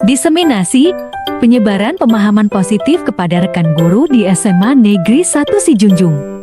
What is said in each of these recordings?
Diseminasi, penyebaran pemahaman positif kepada rekan guru di SMA Negeri 1 Sijunjung.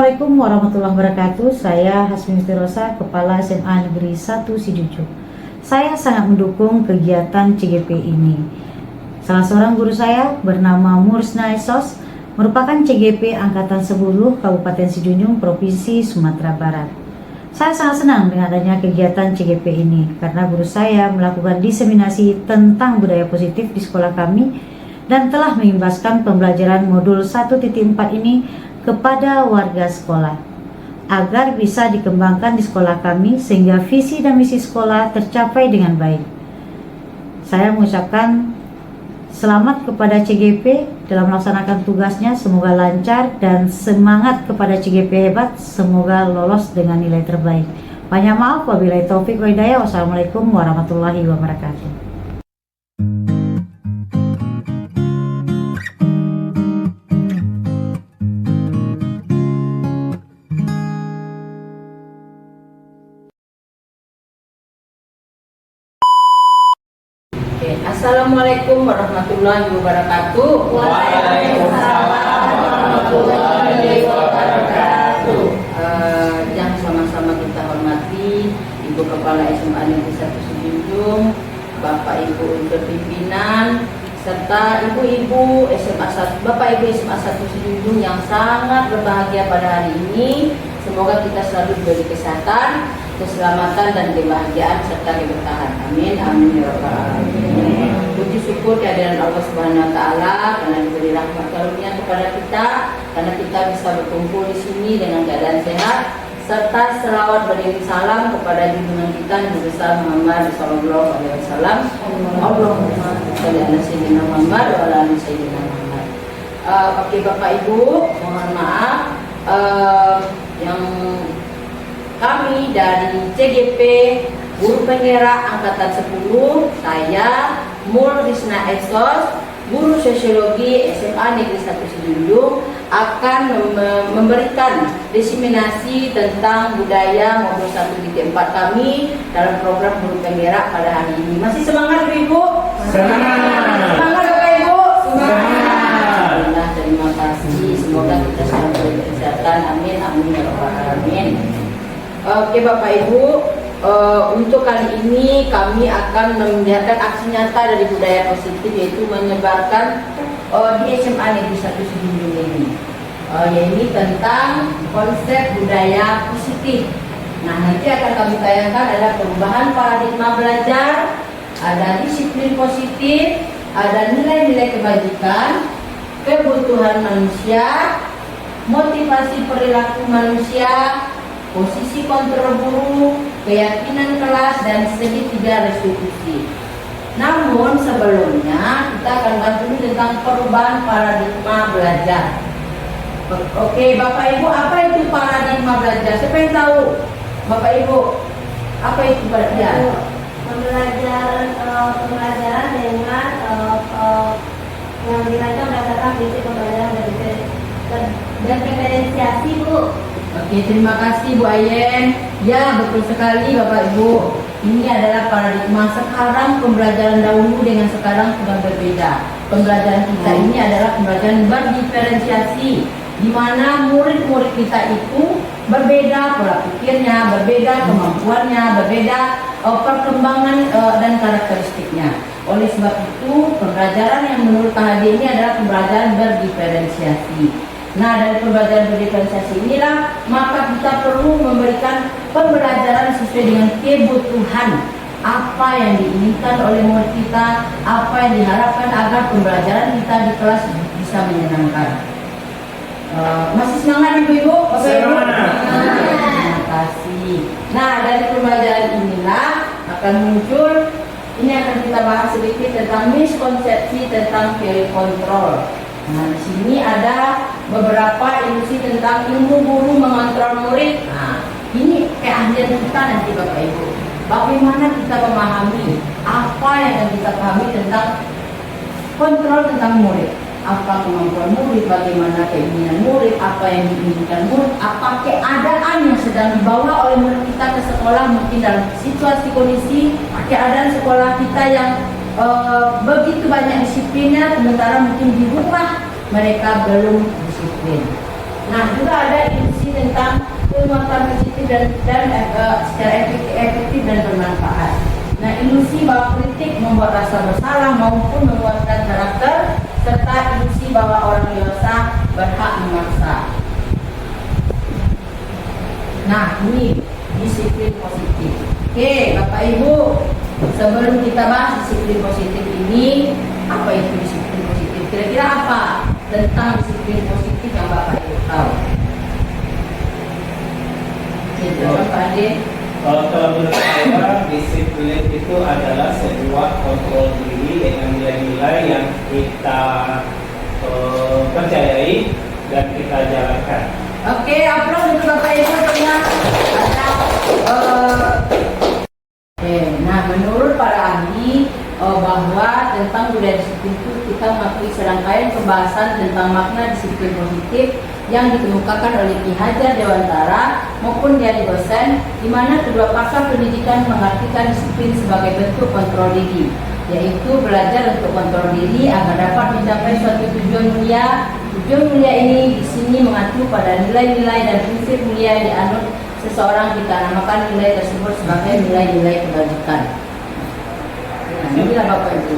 Assalamualaikum warahmatullahi wabarakatuh. Saya Hasmi Firosa, Kepala SMA Negeri 1 Sijunjung. Saya sangat mendukung kegiatan CGP ini. Salah seorang guru saya bernama Mursna Esos merupakan CGP Angkatan 10 Kabupaten Sijunjung, Provinsi Sumatera Barat. Saya sangat senang dengan adanya kegiatan CGP ini karena guru saya melakukan diseminasi tentang budaya positif di sekolah kami dan telah mengimbaskan pembelajaran modul 1.4 ini kepada warga sekolah agar bisa dikembangkan di sekolah kami sehingga visi dan misi sekolah tercapai dengan baik. Saya mengucapkan selamat kepada CGP dalam melaksanakan tugasnya, semoga lancar, dan semangat kepada CGP hebat, semoga lolos dengan nilai terbaik. Banyak maaf, wabillahi taufik wa hidayah. Wassalamualaikum warahmatullahi wabarakatuh. Assalamualaikum warahmatullahi wabarakatuh. Waalaikumsalam warahmatullahi wabarakatuh. Yang sama-sama kita hormati Ibu Kepala SMA Negeri 1 Sijunjung, Bapak Ibu Unsur Pimpinan, serta Ibu-Ibu SMA 1, Bapak Ibu SMA 1 Sijunjung yang sangat berbahagia pada hari ini. Semoga kita selalu diberi kesehatan, keselamatan, dan kebahagiaan serta keberkahan. Amin, amin ya rabbal alamin. Puji syukur kehadiran Allah Subhanahu wa taala karena diberi rahmat karunia kepada kita, karena kita bisa berkumpul di sini dengan keadaan sehat, serta selawat beriring salam kepada junjungan kita Nabi besar Muhammad sallallahu alaihi wasallam. Allahumma shalli ala sayyidina Muhammad wa ala ali sayyidina Muhammad. Oke Bapak Ibu, mohon maaf yang kami dari CGP Guru Penggerak Angkatan 10, saya Mul Risna Esos, Guru Sosiologi SMA Negeri 1 Sijunjung, akan memberikan diseminasi tentang budaya modul 1.4 kami dalam program Guru Penggerak pada hari ini. Masih semangat Ibu? Semangat. Semangat Bapak Ibu? Semangat. Terima kasih. Semoga kita selalu berkesehatan. Amin, amin ya rabbal alamin. Oke Bapak Ibu, untuk kali ini kami akan membiarkan aksi nyata dari budaya positif, yaitu menyebarkan di SMA Negeri 1 Sijunjung ini, yaitu tentang konsep budaya positif. Nah, nanti akan kami tayangkan ada perubahan paradigma belajar, ada disiplin positif, ada nilai-nilai kebajikan, kebutuhan manusia, motivasi perilaku manusia, posisi kontrol guru, keyakinan kelas, dan segitiga restitusi. Namun sebelumnya kita akan bahas dulu tentang perubahan paradigma belajar. Oke Bapak Ibu, apa itu paradigma belajar? Siapa yang tahu? Bapak Ibu, apa itu belajar? Pembelajaran dengan yang dirancang berdasarkan prinsip pembelajaran dan diferensiasi, Bu. Oke, terima kasih Bu Ayen. Ya, betul sekali Bapak Ibu. Ini adalah paradigma sekarang. Pembelajaran dahulu dengan sekarang sudah berbeda. Pembelajaran kita ini adalah pembelajaran berdiferensiasi, di mana murid-murid kita itu berbeda pola pikirnya, berbeda kemampuannya, berbeda perkembangan dan karakteristiknya. Oleh sebab itu, pembelajaran yang menurut KHD ini adalah pembelajaran berdiferensiasi. Nah, dari pembelajaran berdiferensiasi inilah maka kita perlu memberikan pembelajaran sesuai dengan kebutuhan apa yang diinginkan oleh murid kita, apa yang diharapkan agar pembelajaran kita di kelas bisa menyenangkan. Masih semangat ibu-ibu? Semangat. Terima kasih. Nah, dari pembelajaran inilah akan muncul, ini akan kita bahas sedikit tentang miskonsepsi tentang teori kontrol. Nah, di sini ada beberapa ilusi tentang ilmu guru mengontrol murid. Nah, ini keahlian kita nanti Bapak Ibu. Bagaimana kita memahami apa yang akan kita pahami tentang kontrol tentang murid. Apa kemampuan murid, bagaimana keinginan murid, apa yang diinginkan murid, apa keadaan yang sedang dibawa oleh murid kita ke sekolah, mungkin dalam situasi kondisi keadaan sekolah kita yang begitu banyak disiplinnya, sementara mungkin di rumah mereka belum disiplin. Nah, juga ada ilusi tentang penguatan positif dan secara efektif dan bermanfaat. Nah, ilusi bahwa kritik membuat rasa bersalah maupun menguatkan karakter, serta ilusi bahwa orang dewasa berhak memaksa. Nah, ini disiplin positif. Oke, Bapak Ibu, sebelum kita bahas disiplin positif ini, apa itu disiplin positif? Kira-kira apa tentang disiplin positif yang Bapak Ibu tahu? Silakan Pak Ade. Kalau menurut saya, disiplin itu adalah sebuah kontrol diri dengan nilai-nilai yang kita percayai dan kita jalankan. Oke, aplaus untuk Bapak Ibu tengah nah, menurut para ahli bahwa tentang budaya disiplin itu kita mengakui serangkaian pembahasan tentang makna disiplin positif yang dikemukakan oleh Ki Hajar Dewantara maupun dari dosen, di mana kedua pakar pendidikan mengartikan disiplin sebagai bentuk kontrol diri, yaitu belajar untuk kontrol diri agar dapat mencapai suatu tujuan mulia. Tujuan mulia ini di sini mengacu pada nilai-nilai dan prinsip mulia yang dianut seseorang, kita namakan nilai tersebut sebagai nilai-nilai kebajikan. Nah, inilah Bapak Ibu.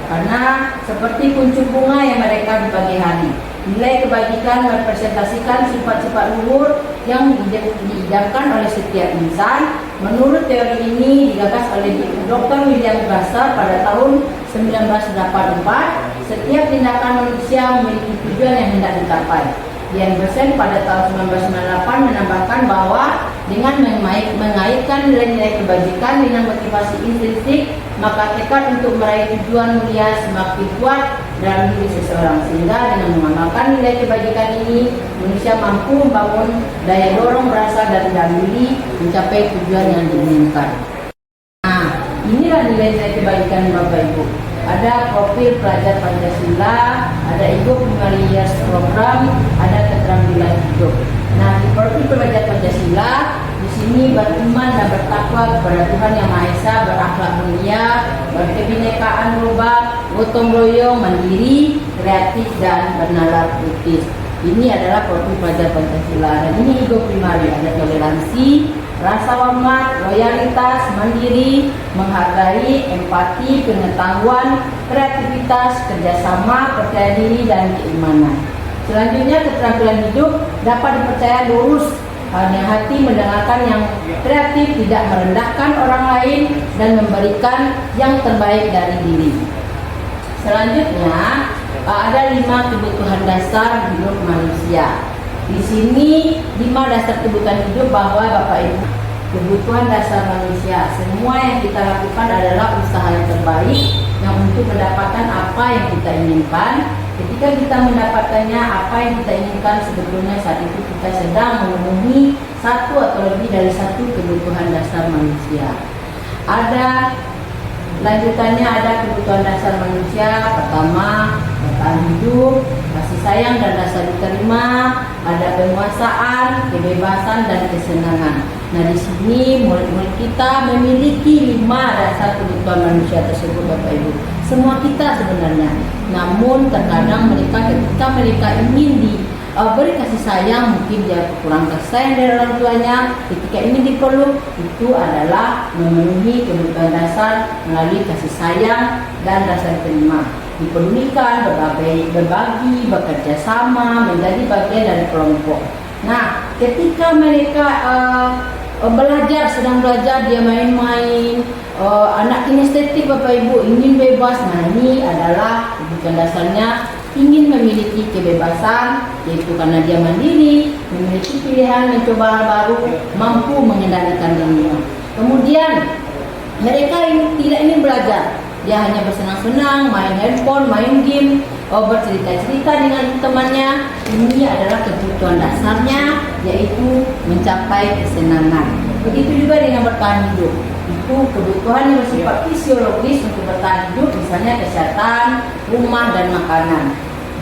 Karena seperti kuncup bunga yang mereka di pagi hari, nilai kebajikan merepresentasikan sifat-sifat luhur yang diidamkan oleh setiap insan. Menurut teori ini digagas oleh Dr. William Glasser pada tahun 1984. Setiap tindakan manusia memiliki tujuan yang hendak dicapai. Dian Bersen pada tahun 1998 menambahkan bahwa dengan mengaitkan nilai-nilai kebajikan dengan motivasi intrinsik, maka tekad untuk meraih tujuan mulia semakin kuat dalam diri seseorang, sehingga dengan mengamalkan nilai kebajikan ini, manusia mampu membangun daya dorong berasal dari dalam diri mencapai tujuan yang diinginkan. Nah, inilah nilai-nilai kebajikan Bapak Ibu. Ada profil pelajar Pancasila, ada Ego 5 Years Program, ada keterampilan hidup. Nah, di profil pelajar Pancasila, di sini beriman dan bertakwa kepada Tuhan Yang Maha Esa, berakhlak mulia, berkebinekaan global, gotong royong, mandiri, kreatif dan bernalar kritis. Ini adalah profil pelajar Pancasila. Dan ini Ego Primary, ada toleransi, rasa hormat, loyalitas, mandiri, menghargai, empati, pengetahuan, kreativitas, kerjasama, percaya diri, dan keimanan. Selanjutnya, keterampilan hidup dapat dipercaya lurus, hanya hati mendengarkan yang kreatif, tidak merendahkan orang lain, dan memberikan yang terbaik dari diri. Selanjutnya, ada 5 kebutuhan dasar hidup manusia. Di sini 5 dasar kebutuhan hidup bahwa Bapak Ibu, kebutuhan dasar manusia, semua yang kita lakukan adalah usaha yang terbaik yang untuk mendapatkan apa yang kita inginkan. Ketika kita mendapatkannya apa yang kita inginkan, sebetulnya saat itu kita sedang memenuhi satu atau lebih dari satu kebutuhan dasar manusia. Lanjutannya ada kebutuhan dasar manusia. Pertama, bertahan hidup, kasih sayang dan rasa diterima, ada penguasaan, kebebasan dan kesenangan. Nah, di sini murid-murid kita memiliki 5 dasar kebutuhan manusia tersebut Bapak Ibu. Semua kita sebenarnya. Namun terkadang ketika mereka ingin beri kasih sayang. Mungkin dia kurang kasih sayang dari orang tuanya, ketika ini dipeluk, itu adalah memenuhi kebutuhan dasar melalui kasih sayang dan rasa terima, dipedulikan, berbagi, bekerja sama, menjadi bagian dari kelompok. Nah, ketika mereka sedang belajar, dia main-main, anak kinestetik Bapak Ibu ingin bebas. Nah, ini adalah kebutuhan dasarnya, ingin memiliki kebebasan, yaitu karena dia mandiri, memiliki pilihan mencoba hal baru, mampu mengendalikan dirinya. Kemudian mereka tidak ingin belajar, dia hanya bersenang-senang, main handphone, main game, bercerita-cerita dengan temannya. Ini adalah kebutuhan dasarnya, yaitu mencapai kesenangan. Begitu juga dengan bertahan hidup. Itu kebutuhan yang bersifat fisiologis untuk bertahan hidup, misalnya kesehatan, rumah, dan makanan,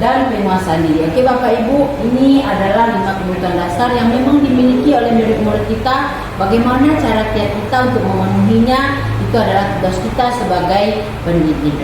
dan penguasaan diri. Oke Bapak Ibu, ini adalah 5 kebutuhan dasar yang memang dimiliki oleh murid-murid kita. Bagaimana cara kita untuk memenuhinya, itu adalah tugas kita sebagai pendidik.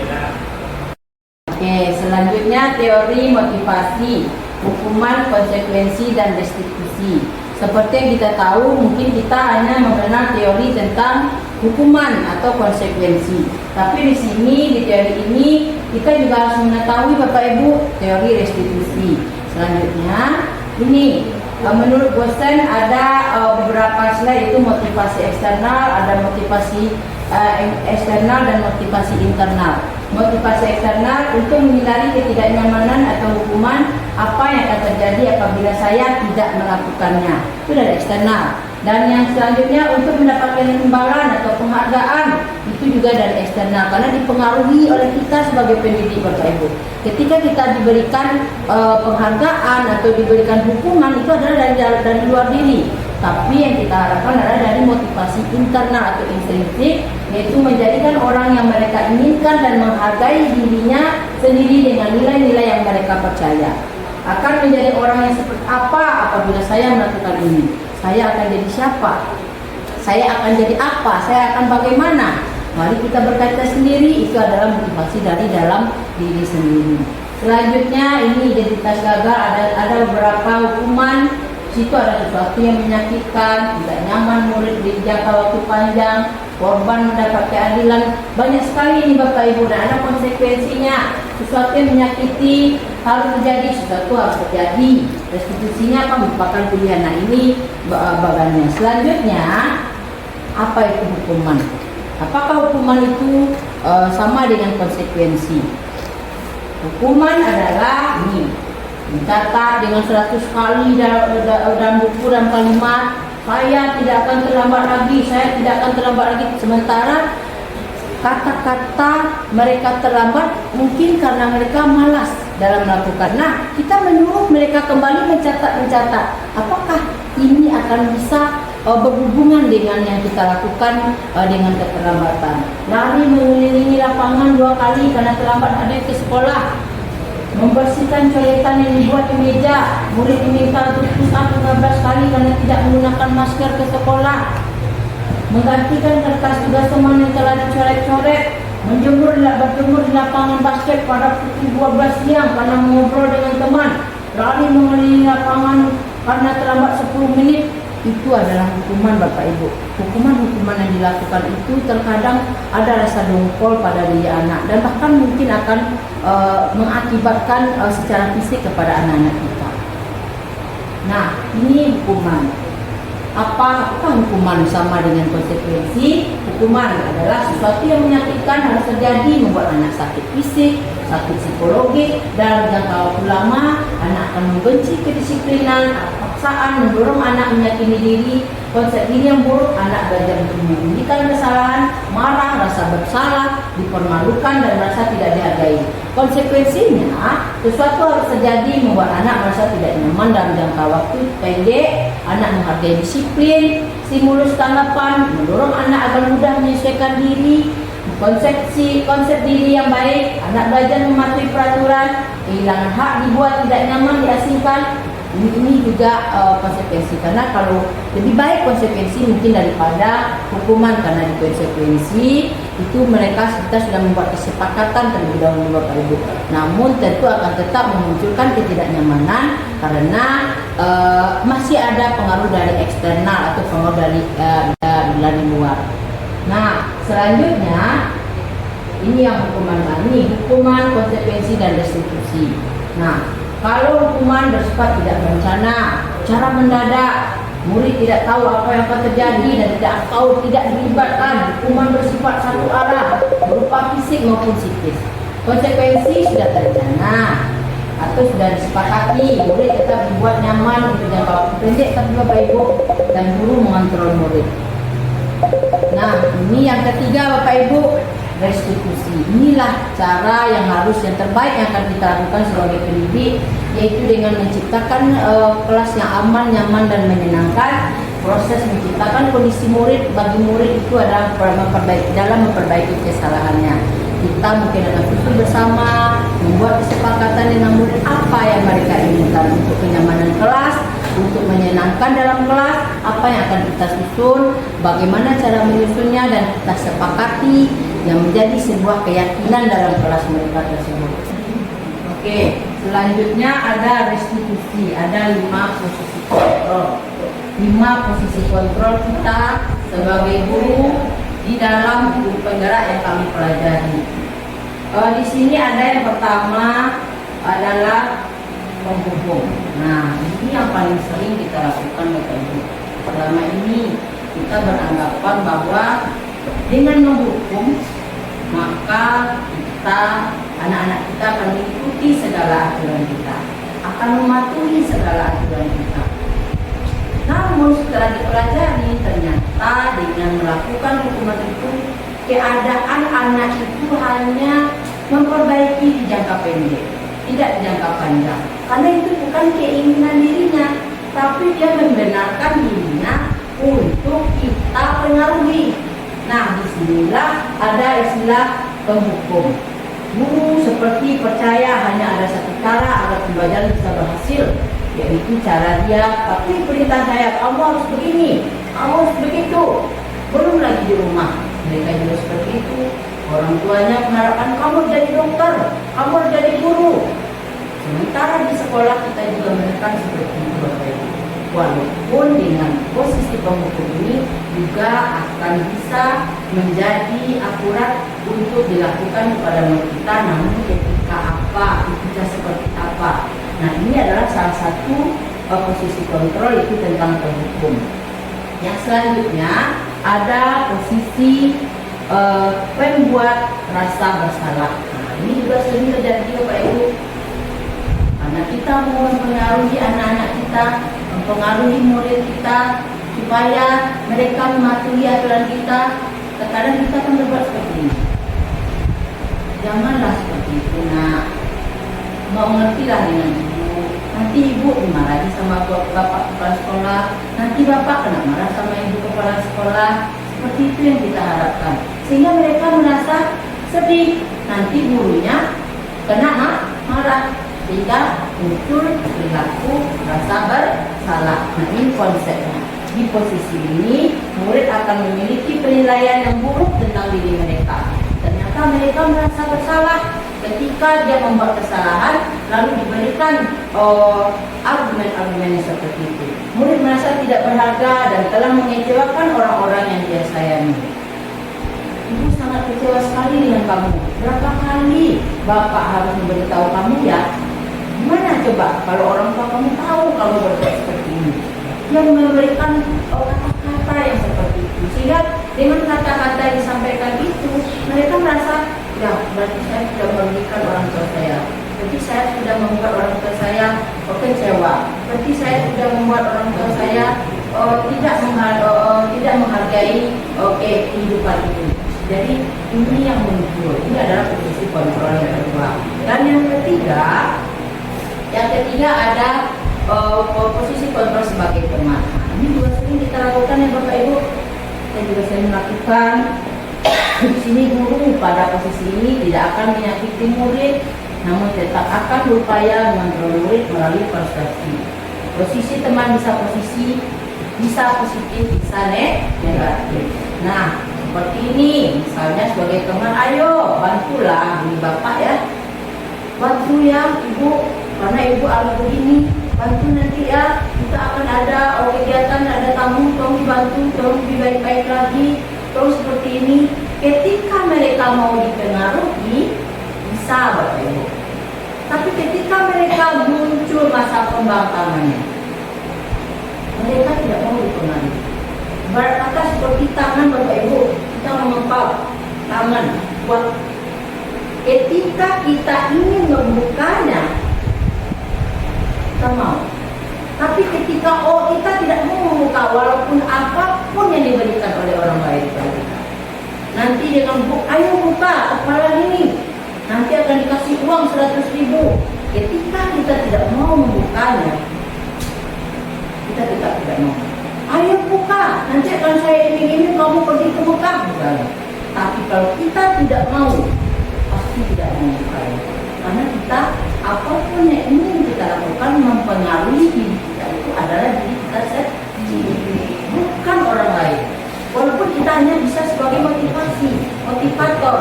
Oke, selanjutnya teori motivasi, hukuman, konsekuensi, dan restitusi. Seperti yang kita tahu, mungkin kita hanya mengenal teori tentang hukuman atau konsekuensi. Tapi di sini, di teori ini, kita juga harus mengetahui Bapak Ibu teori restitusi. Selanjutnya, ini menurut Gosen ada beberapa istilah, itu motivasi eksternal, ada motivasi eksternal dan motivasi internal. Motivasi eksternal untuk menghindari ketidaknyamanan atau hukuman apa yang akan terjadi apabila saya tidak melakukannya. Itu dari eksternal. Dan yang selanjutnya untuk mendapatkan imbalan atau penghargaan, itu juga dari eksternal, karena dipengaruhi oleh kita sebagai pendidik Bapak Ibu. Ketika kita diberikan penghargaan atau diberikan hukuman, itu adalah dari luar diri. Tapi yang kita harapkan adalah dari motivasi internal atau intrinsik, yaitu menjadikan orang yang mereka inginkan dan menghargai dirinya sendiri dengan nilai-nilai yang mereka percaya. Akan menjadi orang yang seperti apa apabila saya melakukan ini? Saya akan jadi siapa? Saya akan jadi apa? Saya akan bagaimana? Mari kita berkata sendiri, itu adalah motivasi dari dalam diri sendiri. Selanjutnya, ini identitas gagal, ada beberapa hukuman. Situ ada sesuatu yang menyakitkan, tidak nyaman, murid dijangka waktu panjang, korban mendapat keadilan. Banyak sekali ini Bapak Ibu, dan ada konsekuensinya. Sesuatu yang menyakiti harus terjadi, sesuatu harus terjadi. Restitusinya apa? Merupakan pilihan. Nah, ini bagannya. Selanjutnya, apa itu hukuman? Apakah hukuman itu sama dengan konsekuensi? Hukuman adalah ini, mencatat dengan 100 kali dalam buku dan kalimat, saya tidak akan terlambat lagi, saya tidak akan terlambat lagi. Sementara kata-kata mereka terlambat mungkin karena mereka malas dalam melakukan. Nah, kita menyuruh mereka kembali mencatat. Apakah ini akan bisa berhubungan dengan yang kita lakukan dengan keterlambatan? Lari mengelilingi lapangan 2 kali karena terlambat ada ke sekolah. Membersihkan coretan yang dibuat di meja, murid diminta untuk push up 15 kali karena tidak menggunakan masker ke sekolah. Menggantikan kertas tugas teman yang telah dicoret-coret. Berjemur di lapangan basket pada pukul 12 siang karena mengobrol dengan teman. Lari mengelilingi lapangan karena terlambat 10 menit. Itu adalah hukuman Bapak Ibu. Hukuman-hukuman yang dilakukan itu terkadang ada rasa dongkol pada diri anak, dan bahkan mungkin akan mengakibatkan secara fisik kepada anak-anak kita. Nah, ini hukuman. Apakah hukuman sama dengan konsekuensi? Hukuman adalah sesuatu yang menyakitkan harus terjadi, membuat anak sakit fisik, sakit psikologis, dalam jangka waktu lama anak akan membenci kedisiplinan, paksaan, mendorong anak menyakini diri. Konsep diri yang buruk, anak belajar untuk menyembunyikan kesalahan, marah, rasa bersalah, dipermalukan, dan merasa tidak dihargai. Konsekuensinya, sesuatu harus terjadi membuat anak merasa tidak nyaman dalam jangka waktu pendek. Anak menghargai disiplin, stimulus tanggapan, mendorong anak agar mudah menyesuaikan diri. Konsep diri yang baik, anak belajar mematuhi peraturan, kehilangan hak dibuat tidak nyaman, diasingkan. Ini juga konsekuensi, karena kalau lebih baik konsekuensi mungkin daripada hukuman, karena di konsekuensi itu kita sudah membuat kesepakatan terlebih dahulu Bapak Ibu. Namun tentu akan tetap memunculkan ketidaknyamanan karena masih ada pengaruh dari eksternal atau pengaruh dari luar. Nah, selanjutnya ini yang hukuman ini, hukuman konsekuensi dan restitusi. Nah, kalau hukuman bersifat tidak berencana, cara mendadak, murid tidak tahu apa yang akan terjadi dan tidak dilibatkan, hukuman bersifat satu arah, berupa fisik maupun psikis. Konsekuensi sudah terencana atau sudah disepakati, murid tetap dibuat nyaman untuk jangka waktu pendek, tapi Bapak Ibu dan guru mengontrol murid. Nah, ini yang ketiga Bapak Ibu, restitusi. Inilah cara yang terbaik yang akan kita lakukan sebagai pendidik, yaitu dengan menciptakan kelas yang aman, nyaman dan menyenangkan. Proses menciptakan kondisi murid bagi murid itu adalah dalam memperbaiki kesalahannya. Kita mungkin akan duduk bersama, membuat kesepakatan dengan murid apa yang mereka inginkan untuk kenyamanan kelas, untuk menyenangkan dalam kelas, apa yang akan kita susun, bagaimana cara menyusunnya, dan kita sepakati yang menjadi sebuah keyakinan dalam kelas mereka tersebut. Oke, selanjutnya ada restitusi, ada 5 posisi kontrol. 5 posisi kontrol kita sebagai guru di dalam buku penggerak yang kami pelajari. Di sini ada yang pertama adalah penghubung. Nah, ini yang paling sering kita lakukan Bapak Ibu. Selama ini kita beranggapan bahwa dengan menghukum maka anak-anak kita akan mengikuti segala aturan kita, akan mematuhi segala aturan kita. Namun setelah dipelajari, ternyata dengan melakukan hukuman itu, keadaan anak itu hanya memperbaiki di jangka pendek, tidak di jangka panjang. Karena itu bukan keinginan dirinya, tapi dia membenarkan dirinya untuk kita pengaruhi. Nah, disinilah ada istilah penghukum. Guru seperti percaya hanya ada satu cara agar pembelajaran bisa berhasil, yaitu cara dia patuhi perintah saya, kamu harus begini, kamu harus begitu. Belum lagi di rumah, mereka juga seperti itu. Orang tuanya mengharapkan kamu jadi dokter, kamu harus jadi guru. Sementara di sekolah kita juga menekan seperti itu Bapak Ibu. Walaupun dengan posisi penghukum ini juga akan bisa menjadi akurat untuk dilakukan kepada murid kita, namun ketika apa, ketika seperti apa. Nah, ini adalah salah satu posisi kontrol, itu tentang penghukum. Yang selanjutnya ada posisi pembuat rasa bersalah. Nah, ini juga sering terjadi Bapak Ibu. Anak kita mau mempengaruhi anak-anak kita, mempengaruhi murid kita supaya mereka mematuhi aturan kita. Terkadang kita akan berbuat seperti ini. Janganlah seperti itu, nak. Mau ngertilah dengan ibu. Nanti ibu dimarahi sama bapak kepala sekolah. Nanti bapak kena marah sama ibu kepala sekolah. Seperti itu yang kita harapkan. Sehingga mereka merasa sedih. Nanti gurunya kena marah. Sehingga muncul perilaku rasa bersalah. Nah, ini konsepnya. Di posisi ini, murid akan memiliki penilaian yang buruk tentang diri mereka. Ternyata mereka merasa bersalah ketika dia membuat kesalahan, lalu diberikan argumen-argumen yang seperti itu. Murid merasa tidak berharga dan telah mengecewakan orang-orang yang dia sayangi. Ibu sangat kecewa sekali dengan kamu. Berapa kali bapak harus memberitahu kamu ya? Gimana coba kalau orang tua kamu tahu kamu berbuat seperti ini? Dia memberikan kata-kata yang seperti itu. Sehingga dengan kata-kata yang disampaikan itu, mereka merasa, ya berarti saya sudah merugikan orang tua saya. Berarti saya sudah membuat orang tua saya kecewa. Berarti saya sudah membuat orang tua saya tidak menghargai kehidupan itu. Jadi ini yang muncul. Ini adalah posisi kontrol yang kedua. Dan yang ketiga ada posisi kontrol sebagai teman. Ini juga sering kita lakukan ya Bapak Ibu. Saya juga sering melakukan. Di sini guru pada posisi ini tidak akan menyakiti murid, namun tetap akan berupaya mengontrol murid melalui persuasi. Posisi teman bisa positif, bisa negatif. Nah, seperti ini, misalnya sebagai teman, ayo bantulah ini bapak ya, bantu ya ibu, karena ibu ada begini, bantu nanti ya, kita akan ada kegiatan, ada tamu, tolong dibantu, tolong lebih baik-baik lagi, tolong seperti ini. Ketika mereka mau dipengaruhi, bisa bapak ibu. Tapi ketika mereka muncul masa pembangkangannya, mereka tidak mau dipengaruhi. Ibarat kata seperti tangan bapak ibu, kita mengepal tangan buat ketika kita ingin membukanya, kita mau. Tapi ketika kita tidak mau membuka, walaupun apapun yang diberikan oleh orang lain kepada kita, nanti dengan ayo buka kepala ini, nanti akan dikasih uang 100.000. Ketika kita tidak mau membukanya, kita tidak mau. Ayo buka, nanti akan saya ingin kamu pergi ke Mekah misalnya. Tapi kalau kita tidak mau, pasti tidak mau buka. Karena kita, apapun yang ingin kita lakukan mempengaruhi diri kita, itu adalah diri kita sendiri, bukan orang lain. Walaupun kita hanya bisa sebagai motivator,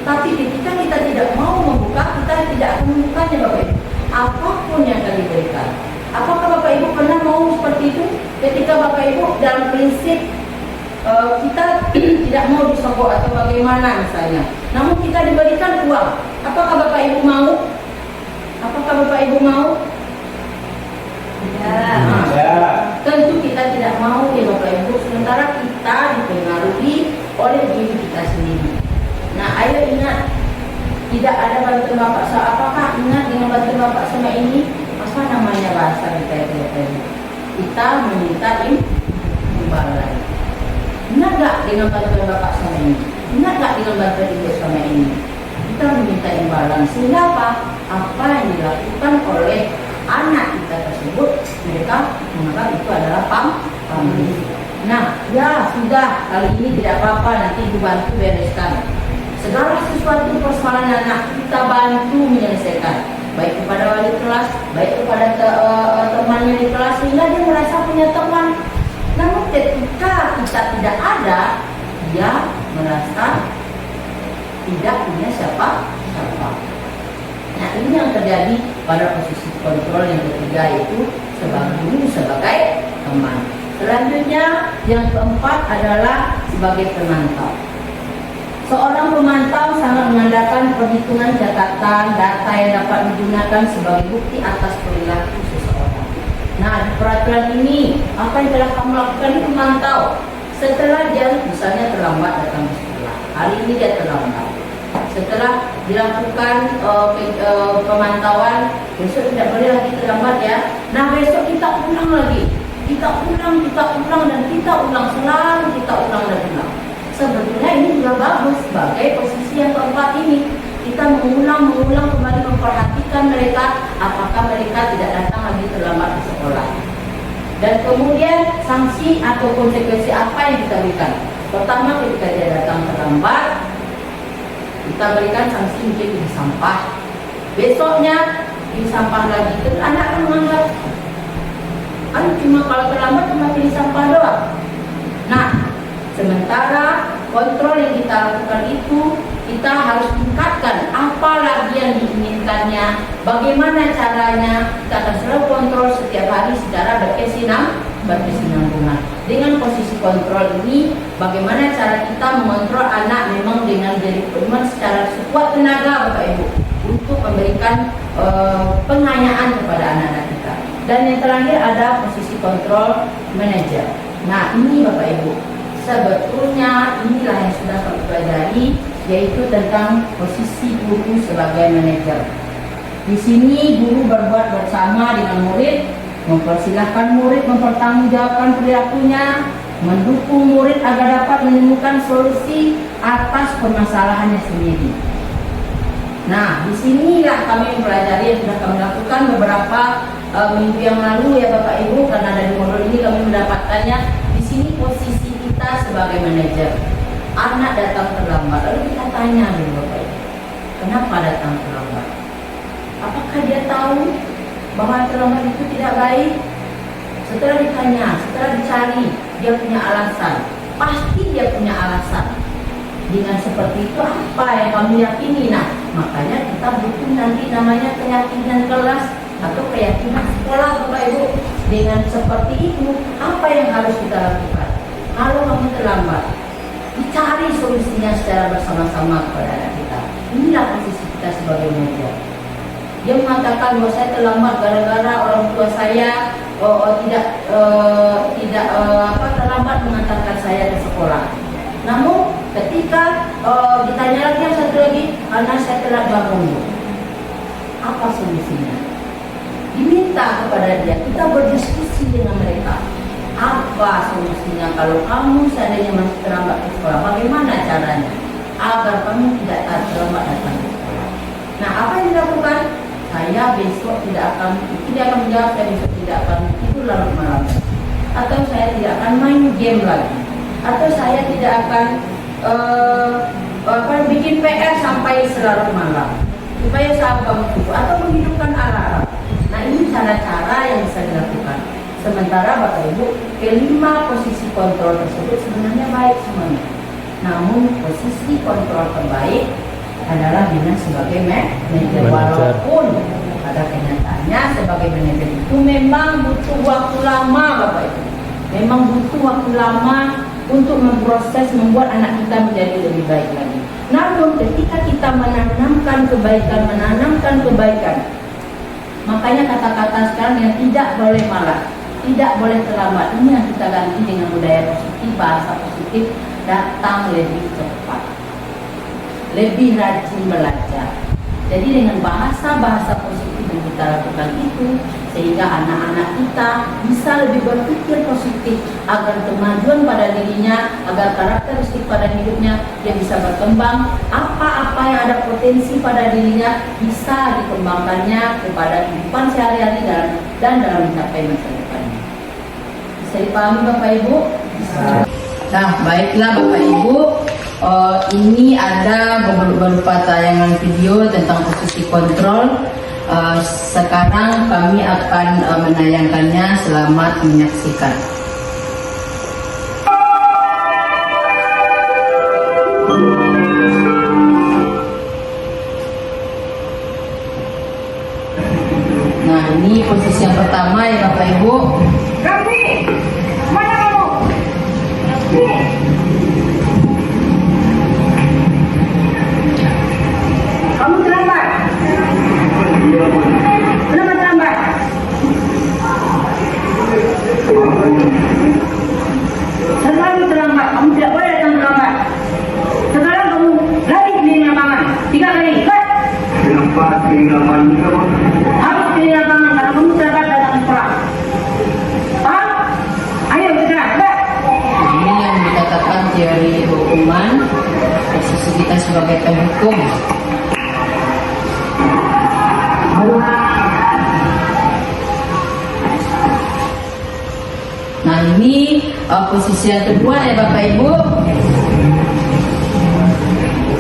tapi ketika kita tidak mau membuka, kita tidak akan membukanya Bapak Ibu. Apapun yang akan diberikan. Apakah Bapak Ibu pernah mau seperti itu? Ketika Bapak Ibu dalam prinsip kita tidak mau disogok atau bagaimana misalnya, namun kita diberikan uang, apakah Bapak Ibu mau? Apakah Bapak Ibu mau? Ya. Tentu kita tidak mau ya Bapak Ibu, sementara kita dipengaruhi oleh diri kita sendiri. Nah, ayo ingat, tidak ada bantuan Bapak. Apakah ingat dengan bantuan Bapak sama ini? Apa namanya bahasa kita itu? Kita meminta imbalan. Ingat gak dengan bantuan Bapak sama ini? Ingat gak dengan bantuan Ibu sama ini? Kita meminta imbalan. Sehingga apa? Apa yang dilakukan oleh anak kita tersebut, mereka menganggap itu adalah pamrih. Nah, ya sudah, kali ini tidak apa-apa, nanti Ibu bantu bereskan. Segala sesuatu persoalan anak kita bantu menyelesaikan, baik kepada wali kelas, baik kepada temannya di kelas, sehingga dia merasa punya teman. Namun ketika kita tidak ada, dia merasa tidak punya siapa. Nah, ini yang terjadi pada posisi kontrol yang ketiga, yaitu sebagai guru, sebagai teman. Selanjutnya yang keempat adalah sebagai pemantau. Seorang pemantau sangat mengandalkan perhitungan catatan data yang dapat digunakan sebagai bukti atas perilaku seseorang. Nah, di peraturan ini, apa yang telah kamu lakukan itu pemantau. Setelah dia misalnya terlambat datang ke sekolah, hari ini dia terlambat. Setelah dilakukan pemantauan, besok tidak boleh lagi terlambat ya. Nah, besok kita ulang lagi, kita ulang dan kita ulang, selalu kita ulang dan ulang. Sebetulnya ini juga bagus sebagai posisi yang keempat ini. Kita mengulang kembali, memperhatikan mereka, apakah mereka tidak datang lagi terlambat ke sekolah. Dan kemudian sanksi atau konsekuensi apa yang kita berikan. Pertama, ketika dia datang terlambat, kita berikan sanksi mungkin di sampah. Besoknya di sampah lagi. Terus anak akan menganggap, cuma kalau terlambat cuma pilih sampah doang. Nah, sementara kontrol yang kita lakukan itu, kita harus tingkatkan apa lagi yang diinginkannya, bagaimana caranya. Kita akan selalu kontrol setiap hari secara berkesinambungan. Dengan posisi kontrol ini, bagaimana cara kita mengontrol anak memang dengan jadi secara sekuat tenaga Bapak Ibu untuk memberikan pengayaan kepada anak-anak kita. Dan yang terakhir ada posisi kontrol manajer. Nah, ini Bapak Ibu, sebetulnya inilah yang sudah kami pelajari, yaitu tentang posisi guru sebagai manajer. Di sini guru berbuat bersama dengan murid, mempersilahkan murid mempertanggungjawabkan perilakunya, mendukung murid agar dapat menemukan solusi atas permasalahannya sendiri. Nah, disinilah kami mempelajari yang sudah kami lakukan beberapa minggu yang lalu ya Bapak Ibu, karena dari modul ini kami mendapatkannya. Di sini posisi kita sebagai manajer. Anak datang terlambat, lalu kita tanya dulu Bapak Ibu, kenapa datang terlambat? Apakah dia tahu bahwa terlambat itu tidak baik? setelah ditanya, setelah dicari, dia punya alasan. Pasti dia punya alasan. Dengan seperti itu apa yang kamu yakini? Nah, makanya kita butuh nanti namanya keyakinan kelas atau keyakinan sekolah, Bapak Ibu. Dengan seperti itu, apa yang harus kita lakukan? Kalau kamu terlambat, dicari solusinya secara bersama-sama kepada anak kita. Inilah posisi kita sebagai media. Dia mengatakan bahwa saya terlambat gara-gara orang tua saya tidak terlambat mengantarkan saya ke sekolah. Namun ketika ditanya lagi yang satu lagi, karena saya telat bangun. Apa solusinya? Diminta kepada dia, kita berdiskusi dengan mereka. Apa solusinya kalau kamu seandainya masih terlambat ke sekolah? Bagaimana caranya agar kamu tidak terlambat datang ke sekolah? Nah, apa yang dilakukan? Saya besok tidak akan menjawab, saya besok tidak akan tidur larut malam, atau saya tidak akan main game lagi, atau saya tidak akan bikin PR sampai selarut malam supaya saya bangun subuh, atau menghidupkan alarm. Nah, ini cara-cara yang bisa dilakukan. Sementara Bapak Ibu, kelima posisi kontrol tersebut sebenarnya baik semuanya. Namun posisi kontrol terbaik adalah Bina sebagai manajer. Walaupun pada kenyataannya sebagai manajer itu memang butuh waktu lama, Bapak Ibu. Memang butuh waktu lama untuk memproses, membuat anak kita menjadi lebih baik lagi. Namun ketika kita menanamkan kebaikan, makanya kata-kata sekarang yang tidak boleh malas, tidak boleh terlambat, ini yang kita ganti dengan budaya positif, bahasa positif, datang lebih cepat, lebih rajin belajar. Jadi dengan bahasa-bahasa positif yang kita lakukan itu, sehingga anak-anak kita bisa lebih berpikir positif, agar kemajuan pada dirinya, agar karakteristik pada hidupnya dia bisa berkembang, apa-apa yang ada potensi pada dirinya bisa dikembangkannya kepada kehidupan sehari-hari dan dalam mencapai masa depannya. Bisa dipahami Bapak Ibu? Bisa. Nah, baiklah Bapak Ibu, ini ada beberapa tayangan video tentang posisi kontrol. Sekarang kami akan menayangkannya. Selamat menyaksikan. Nah, ini posisi yang pertama ya Bapak Ibu. Raffi, mana kamu? Nih. Kamu terlambat. Kenapa terlambat? Selalu terlambat. Kamu tidak boleh datang terlambat. Sekarang kamu lari keliling lapangan 3 kali. Kenapa keliling lapangan? Harus keliling lapangan karena kamu terlambat datang sekolah. Paham? Ayo segera. Ini yang dikatakan teori hukuman, posisi kita sebagai penghukum. Nah, ini posisi yang kedua ya Bapak Ibu.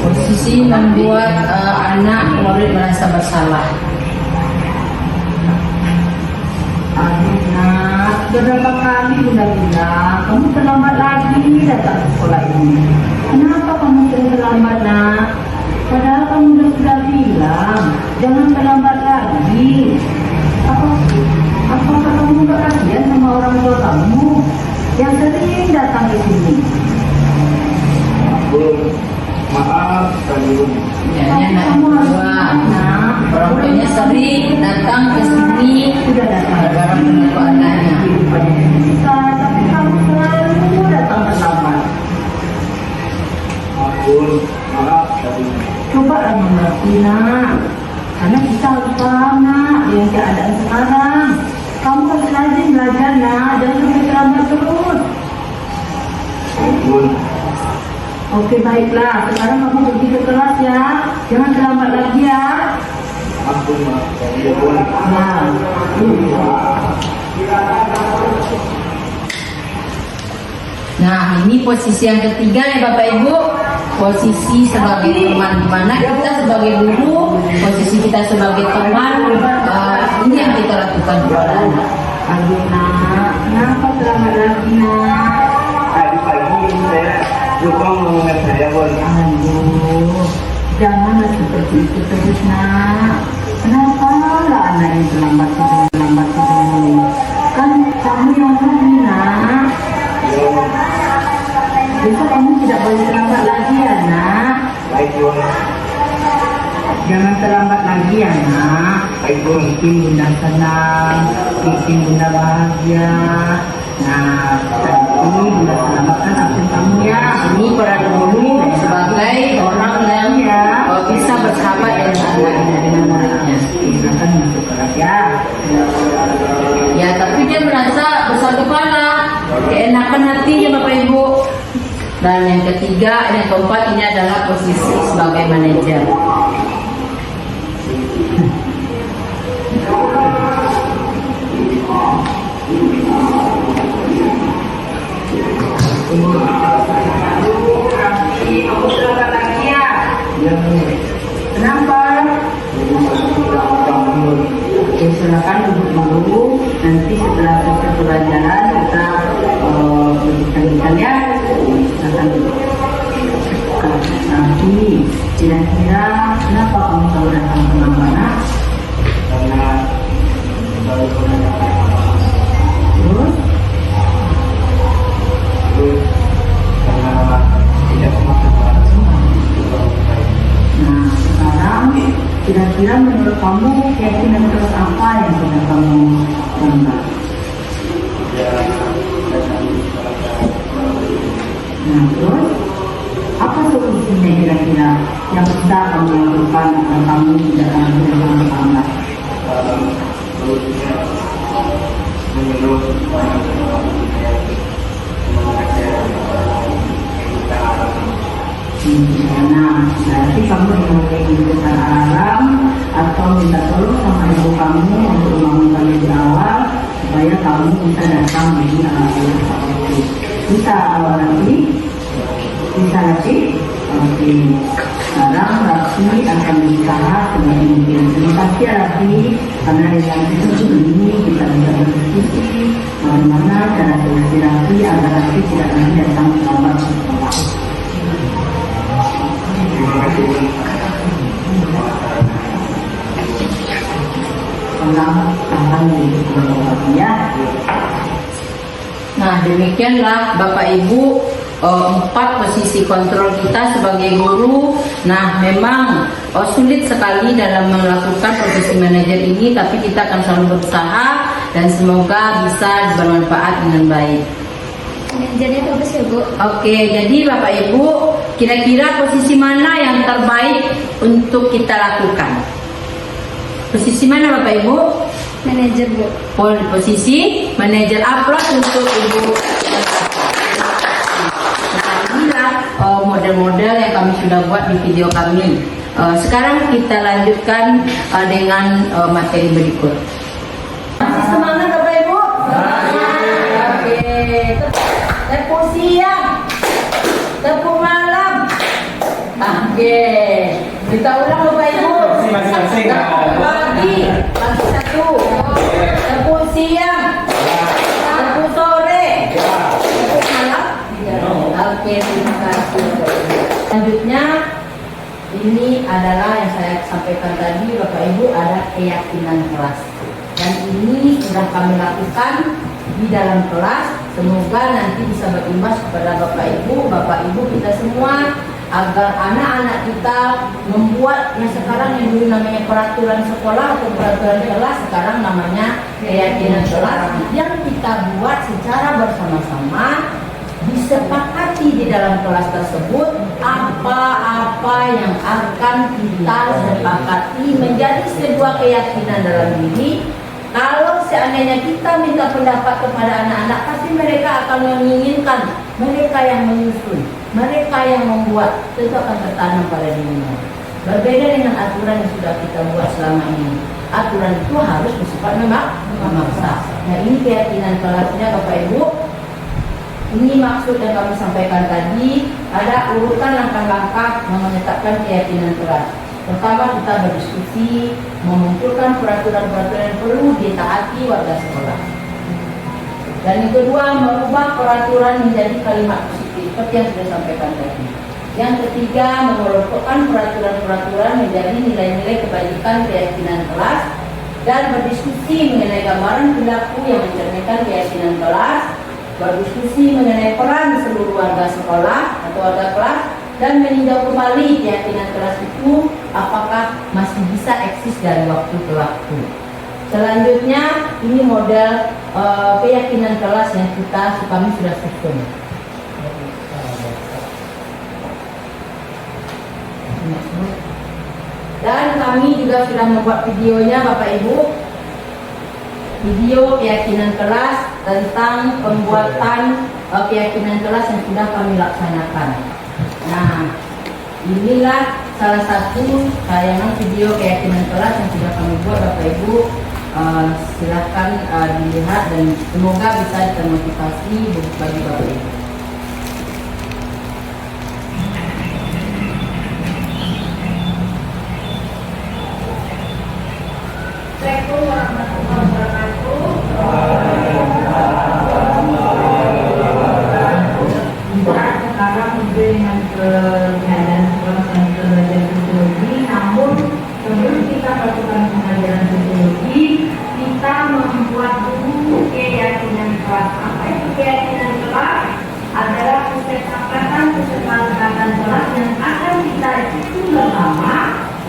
Posisi membuat anak murid merasa bersalah. Aduh nak, beberapa kali Bunda bilang kamu terlambat lagi datang ke sekolah ini. Kenapa kamu terlambat nak? Padahal kamu sudah bilang jangan terlambat lagi. Apakah kamu gak kasihan sama orang tua kamu yang sering datang ke sini? Maaf, Kalium. Ya, anak kedua, orang tuanya sering datang ke sini Sudah datang gara-gara menunggu anaknya. bisa, tapi kamu selalu datang terlambat. Ampun, maaf, Kalium. Cobalah mengerti nak, karena kita harus paham nak dengan keadaan sekarang. Kamu harus rajin belajar nak, jangan sampai terlambat terus. Ampun. Oke baiklah, sekarang kamu pergi ke kelas ya, jangan terlambat lagi ya. Ampun, maaf, Kalium. Nah, Nah, ini posisi yang ketiga ya Bapak Ibu. Posisi sebagai teman, di mana kita sebagai guru, posisi kita sebagai teman, ini yang kita lakukan kepada anak. aduh nak, Kenapa terlambat lagi nak? Tadi pagi saya lupa ngomongin saya pun. Aduh, janganlah seperti itu terus nak. Kenapa lah anak yang terlambat itu? Kan kamu yang tadi nak. Besok kamu tidak boleh terlambat lagi ya nak. Baik Bun. Jangan terlambat lagi ya nak. Baik Bun. Bikin bunda senang, bikin bunda bahagia. Nah, nanti bunda selamatkan absen kamu ya. Ini peran guru sebagai orang yang bisa bersahabat dengan anaknya, dengan muridnya. Silakan masuk kelas ya. Ya, tapi dia merasa bersatu kepala, keenakan hatinya Bapak Ibu. Dan yang ketiga, yang keempat ini adalah posisi sebagai manajer. Kamu selamat lagi ya. Kenapa? Oke, silakan duduk dulu. Nanti setelah selesai pelajaran kita lanjutkan ya. Silakan duduk. Nanti kira-kira kenapa kamu selalu datang ke mana? Karena baru Terus? karena tidak semakin semua. Nah, sekarang kira-kira menurut kamu keyakinan terus apa yang sudah kamu bangga? Nah, terus apa solusinya kira-kira yang bisa kamu lakukan agar kamu tidak akan terlambat? Menurut Nah, berarti kamu mulai minta alarm atau minta tolong sama ibu kamu untuk membangunkan lebih awal supaya kamu bisa datang di alat-alat itu. Bisa awal lagi? Bisa lagi? Oke. Sekarang Rafi akan berusaha sebagai mungkin. Terima kasih ya Rafi, karena dengan itu ini kita bisa berdiskusi bagaimana cara solusi Rafi agar Rafi tidak lagi datang terlambat sekolah. Ya. Nah, demikianlah Bapak Ibu, 4 posisi kontrol kita sebagai guru. Nah, memang sulit sekali dalam melakukan posisi manajer ini, tapi kita akan selalu berusaha dan semoga bisa bermanfaat dengan baik. Jadi bagus ya Bu. Oke, jadi Bapak Ibu, kira-kira posisi mana yang terbaik untuk kita lakukan? Posisi mana Bapak Ibu? Manajer Bu. Posisi manajer. Aplaus untuk Ibu. Nah, inilah model-model yang kami sudah buat di video kami. Sekarang kita lanjutkan dengan materi berikut. Masih semangat Bapak Ibu? Oke. Tepuk siang, tepuk malam. Oke. Kita ulang Bapak Ibu. Masing-masing. Tepuk pagi 1. Tepuk siang. Tepuk sore. Tepuk malam. Oke, terima kasih. Selanjutnya, ini adalah yang saya sampaikan tadi Bapak Ibu, ada keyakinan kelas. Dan ini sudah kami lakukan di dalam kelas. Semoga nanti bisa berimbas kepada Bapak Ibu kita semua, agar anak-anak kita membuat yang sekarang yang dulu namanya peraturan sekolah atau peraturan kelas, sekarang namanya keyakinan kelas, yang kita buat secara bersama-sama, disepakati di dalam kelas tersebut apa-apa yang akan kita sepakati menjadi sebuah keyakinan dalam diri. Kalau seandainya kita minta pendapat kepada anak-anak, pasti mereka akan menginginkan, mereka yang menyusun, mereka yang membuat, tentu akan tertanam pada dirinya. Berbeda dengan aturan yang sudah kita buat selama ini. Aturan itu harus bersifat memaksa. Nah, ini keyakinan kelasnya Bapak Ibu. Ini maksud yang kami sampaikan tadi, ada urutan langkah-langkah menetapkan keyakinan kelas. Pertama, kita berdiskusi, mengumpulkan peraturan-peraturan yang perlu ditaati warga sekolah. Dan yang kedua, merubah peraturan menjadi kalimat positif seperti yang sudah sampaikan tadi. Yang ketiga, mengelompokkan peraturan-peraturan menjadi nilai-nilai kebajikan keyakinan kelas dan berdiskusi mengenai gambaran perilaku yang mencerminkan keyakinan kelas, berdiskusi mengenai peran seluruh warga sekolah atau warga kelas, dan meninjau kembali keyakinan kelas itu apakah masih bisa eksis dari waktu ke waktu. Selanjutnya, ini model keyakinan kelas yang kami sudah susun. Dan kami juga sudah membuat videonya, Bapak Ibu. Video keyakinan kelas tentang pembuatan keyakinan kelas yang sudah kami laksanakan. Nah, inilah salah satu tayangan video keyakinan kelas yang sudah kami buat, Bapak Ibu. Silahkan dilihat dan semoga bisa termotivasi bagi Bapak Ibu. Assalamualaikum warahmatullahi wabarakatuh. Sekarang dengan keadaan sekolah dan belajar sosiologi, namun sebelum kita lakukan pengajaran sosiologi, kita membuat dulu keyakinan kelas. Apa itu keyakinan kelas? Adalah kesepakatan kelas yang akan kita susun bersama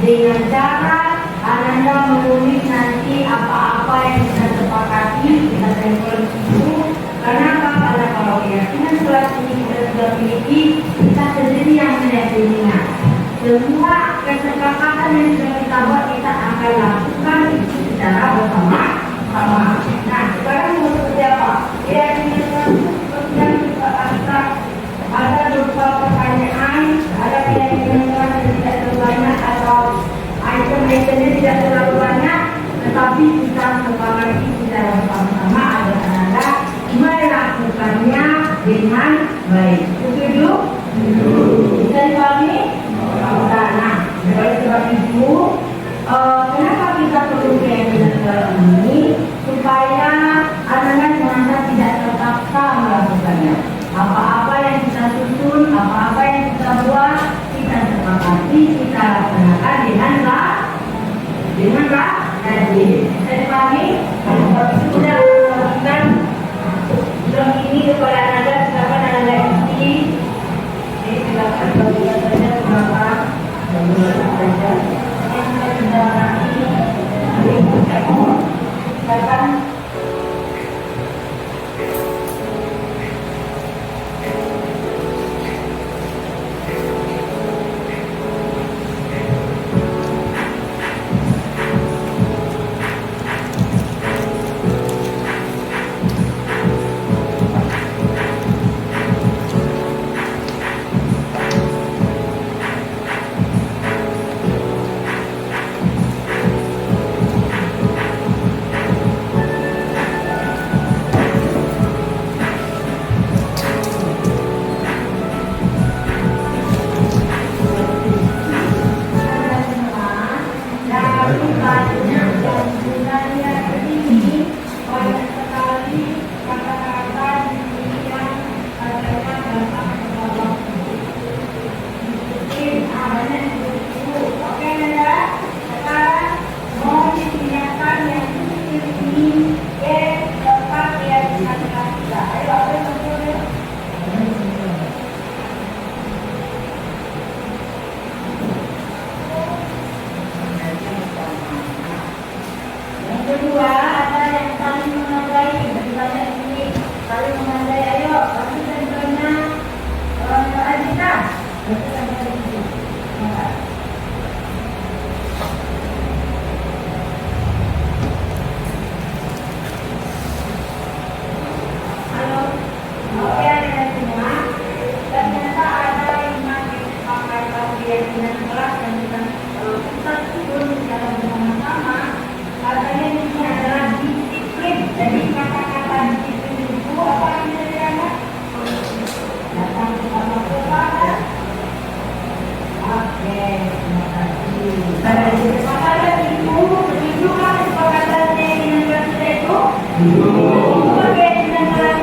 dengan cara Anda menulis nanti apa-apa yang kita sepakati, kita tempel di situ. Kenapa? Karena kalau keyakinan kelas ini kita sudah miliki, kita sendiri yang meyakininya. Semua kesepakatan yang sudah kita buat, kita akan lakukan itu secara bersama-sama. Nah, sekarang mau seperti apa? Keyakinan kelas itu seperti yang kita lakukan. Ada beberapa pertanyaan, ada keyakinan kelas yang tidak terlalu banyak atau item-itemnya tidak terlalu banyak, tetapi kita sepakati secara bersama-sama agar Anda melakukannya dengan baik. Setuju? Bisa dipahami? Nah, oleh sebab itu, kenapa kita perlu keyakinan kelas ini? Supaya Anda merasa tidak terpaksa melakukannya. Apa-apa yang kita susun, apa-apa yang kita buat, kita sepakati, kita laksanakan dengan rajin. Bisa dipahami? Sudah melakukan film ini kepada Anda, silakan Anda isi. Jadi silakan bagian saja beberapa saja. Yang sudah nanti silakan. Kedua, ada yang saling menghargai, misalnya ini saling menghargai, ayo, pasti tentunya Adita. Itu sampai di situ. Halo, oke ada semua. Ternyata ada 5 kesepakatan keyakinan kelas yang kita susun secara bersama-sama. Katanya ini adalah disiplin. Jadi kata-kata disiplin itu apa yang dikatakan? Datang bersama kepada. Oke, terima kasih. Pada kesepakatan itu, setuju kan kesepakatan keyakinan kelas itu? Keyakinan kelas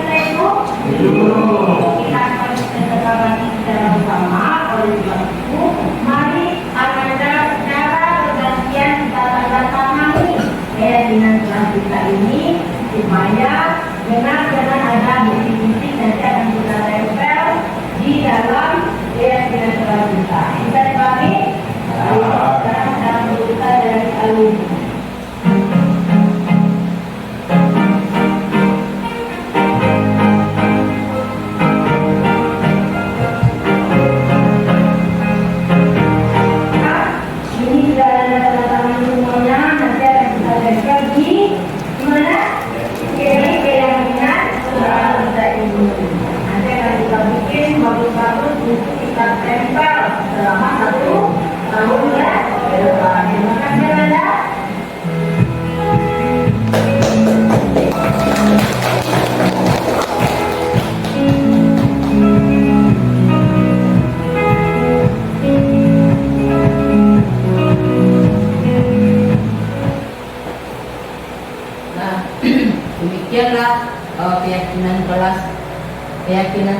keyakinan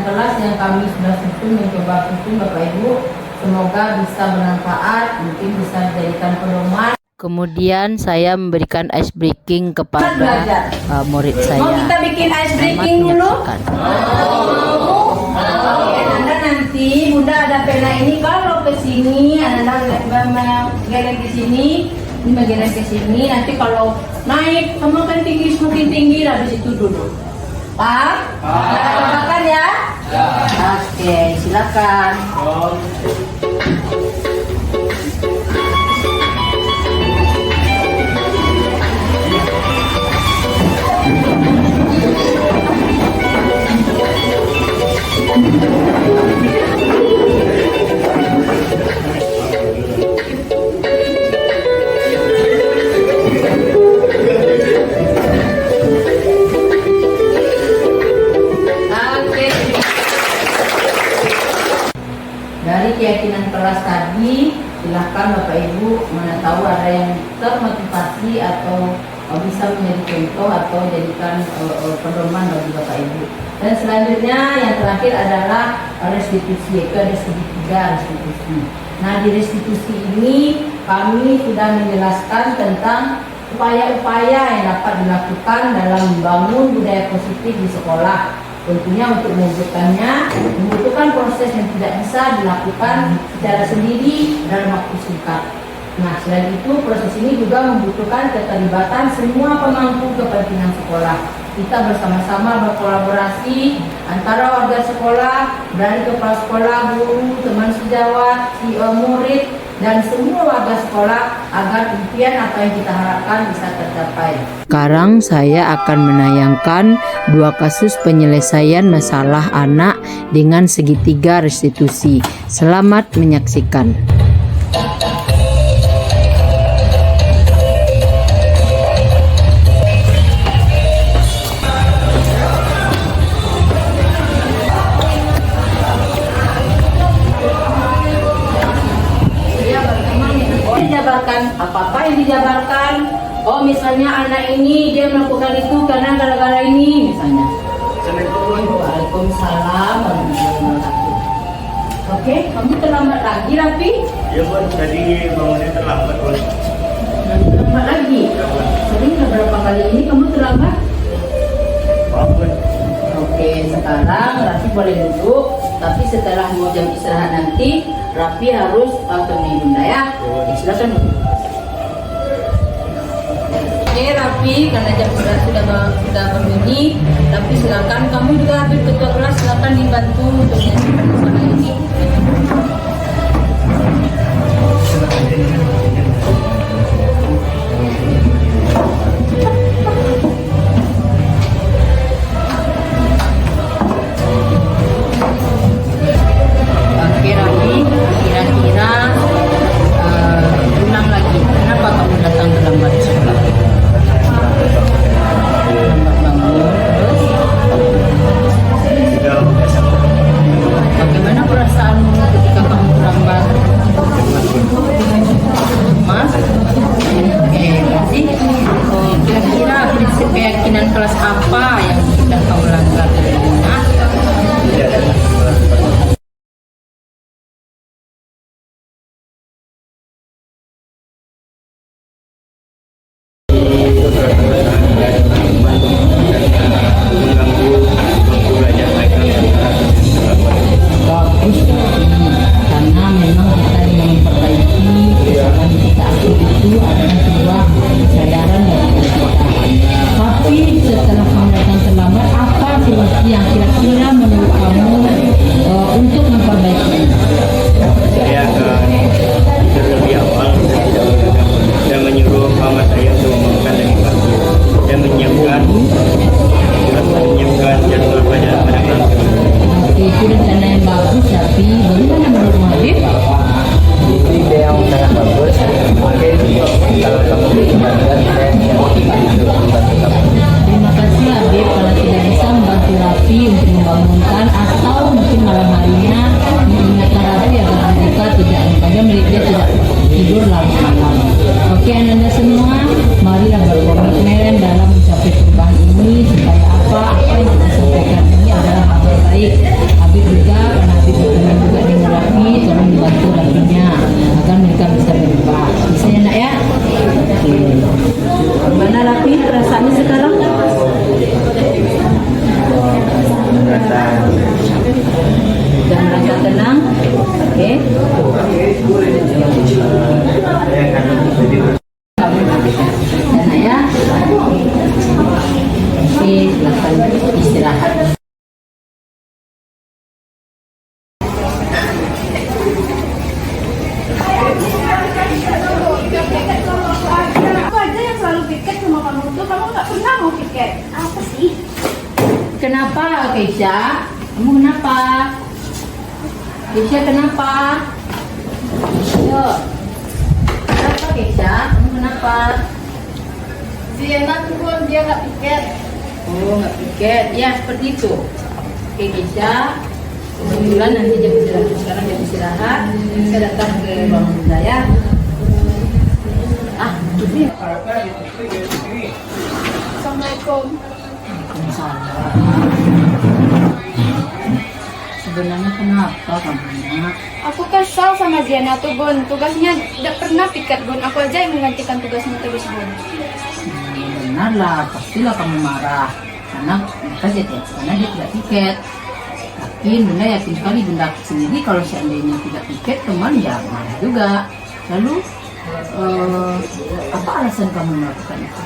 kelas yang kami sudah mencoba susun Bapak Ibu, semoga bisa bermanfaat, mungkin bisa dijadikan pedoman. Kemudian saya memberikan ice breaking kepada murid saya. Mau kita bikin ice breaking dulu? Anda nanti Bunda ada pena ini, kalau ke sini Anda menggeleng ke sini, ini menggeleng ke sini. Nanti kalau naik semakin tinggi habis itu duduk. Pak, makan ya? Oke, silakan. Dari keyakinan kelas tadi, silahkan Bapak Ibu mana tahu ada yang termotivasi atau bisa menjadi contoh atau jadikan pedoman bagi Bapak Ibu. Dan selanjutnya yang terakhir adalah restitusi, yaitu ada segitiga restitusi. Nah, di restitusi ini kami sudah menjelaskan tentang upaya-upaya yang dapat dilakukan dalam membangun budaya positif di sekolah. Tentunya untuk mewujudkannya membutuhkan proses yang tidak bisa dilakukan secara sendiri dalam waktu singkat. Nah, selain itu proses ini juga membutuhkan keterlibatan semua pemangku kepentingan sekolah. Kita bersama-sama berkolaborasi antara warga sekolah, dari kepala sekolah, guru, teman sejawat, murid, dan semua warga sekolah agar impian apa yang kita harapkan bisa tercapai. Sekarang saya akan menayangkan 2 kasus penyelesaian masalah anak dengan segitiga restitusi. Selamat menyaksikan. Apa-apa yang dijabarkan, oh misalnya anak ini dia melakukan itu karena gara-gara ini misalnya. Waalaikumsalam warahmatullahi wabarakatuh. Oke, kamu terlambat lagi Rafi? Iya Bun, tadi bangunnya terlambat Bun. Terlambat lagi? Sering berapa kali ini kamu terlambat? Maaf Bun. Oke, sekarang Rafi boleh duduk, tapi setelah mau jam istirahat nanti Rafi harus temui Bunda ya. Silakan. Oke Rafi, karena jam sudah berbunyi, tapi silakan kamu juga hadir ketua kelas, silakan dibantu untuk menyelesaikan masalah ini. Oke Rafi, kira-kira ulang lagi, kenapa kamu datang terlambat di sekolah? Bagaimana perasaanmu ketika kamu terlambat? Mas? Oke, berarti kira-kira prinsip keyakinan kelas apa yang sudah kamu langgar dari rumah? Karena memang kita ingin memperbaiki kesalahan kita itu adalah sebuah kesadaran dari kita. Tapi setelah kamu datang terlambat, apa solusi yang kira-kira menurut kamu untuk memperbaiki? Saya akan tidur lebih awal dan menyuruh mama saya untuk membangunkan dari pagi dan menyiapkan jadwal pelajaran pada kelas. Oke, itu rencana yang bagus, tapi bagaimana menurut Habib? Itu ide yang sangat bagus. Mungkin kalau kamu dibantuan, saya siap membantu kamu. Terima kasih Habib, kalau tidak bisa membantu Rafi untuk membangunkan atau mungkin malam harinya mengingatkan Rafi agar mereka tidak dia tidak tidur larut malam. Oke, anda semua, marilah berkomitmen dalam mencapai perubahan ini supaya apa yang kita Oke. Sana ya. Oke, silakan istirahat. Aku aja yang selalu piket sama kamu tuh, kamu nggak pernah mau piket. Apa sih? Kenapa, Keisha? Kamu kenapa? Keisha kenapa? Yo. Kenapa, Keisha? Kamu kenapa? Dia turun, dia nggak piket. Oh, nggak piket. Ya, seperti itu. Oke, Keisha. Kebetulan nanti jam istirahat. Sekarang jam istirahat. Saya datang ke ruangan saya. Ah, itu dia. Assalamualaikum. Sebenarnya kenapa kamu, Nak? Aku kesal sama Diana tuh, Bun. Tugasnya tidak pernah piket, Bun. Aku aja yang menggantikan tugasnya terus, Bun. Benarlah, pastilah kamu marah karena dia tidak tiket. Tapi Bunda yakin sekali Bunda sendiri kalau seandainya tidak tiket teman ya marah juga. Lalu apa alasan kamu melakukan itu?